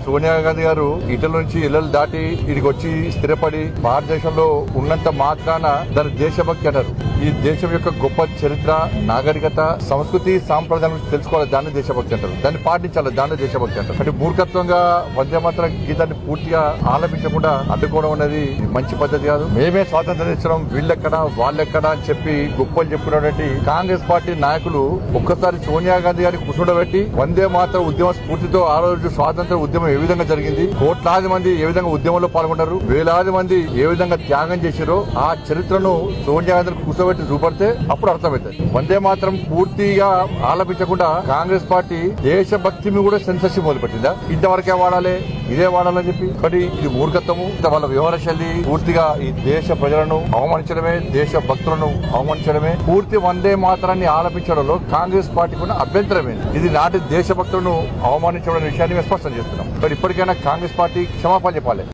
సోనియా గాంధీ గారు ఇటల నుంచి ఇళ్లలు దాటి ఇడికి వచ్చి స్థిరపడి భారతదేశంలో ఉన్నంత మాత్రాన దాని దేశభక్తి అన్నారు. ఈ దేశం యొక్క గొప్ప చరిత్ర, నాగరికత, సంస్కృతి, సాంప్రదాయం తెలుసుకోవాలి. దాన్ని దేశభక్తి అంటారు. దాన్ని పాటించాలి. దాన్ని దేశభక్తి అంటారు. అంటే మూర్ఖత్వంగా వందే మాతరం గీతాన్ని పూర్తిగా ఆలపించకుండా అడ్డుకోవడం అనేది మంచి పద్ధతి కాదు. మేమే స్వాతంత్రం ఇచ్చడం, వీళ్ళెక్కడ వాళ్ళెక్కడ అని చెప్పి గొప్పలు చెప్పుకున్నటువంటి కాంగ్రెస్ పార్టీ నాయకులు ఒక్కసారి సోనియా గాంధీ గారిని కూర్చోబెట్టి వందే మాతరం ఉద్యమ స్ఫూర్తితో ఆ రోజు స్వాతంత్ర ఉద్యమం ఏ విధంగా జరిగింది, కోట్లాది మంది ఏ విధంగా ఉద్యమంలో పాల్గొన్నారు, వేలాది మంది ఏ విధంగా త్యాగం చేశారో ఆ చరిత్రను సోనియా గాంధీని కూర్చోబెట్టి చూపడితే అప్పుడు అర్థమవుతుంది. వందే మాత్రం పూర్తిగా ఆలపించకుండా కాంగ్రెస్ పార్టీ దేశభక్తిని కూడా సెన్సర్షిప్ మొదలుపెట్టిందా? ఇంతవరకే వాడాలి, ఇదే వాడాలని చెప్పి. మరి ఇది మూర్ఖత్వము. వాళ్ళ వ్యవహార శైలి పూర్తిగా ఈ దేశ ప్రజలను అవమానించడమే, దేశ భక్తులను అవమానించడమే. పూర్తి వందే మాత్రాన్ని ఆలపించడంలో కాంగ్రెస్ పార్టీకి ఉన్న అభ్యంతరమే. ఇది నాటి దేశభక్తులను అవమానించడం విషయాన్ని మేము స్పష్టం చేస్తున్నాం. మరి ఇప్పటికైనా కాంగ్రెస్ పార్టీ క్షమాపణ చెప్పాలి.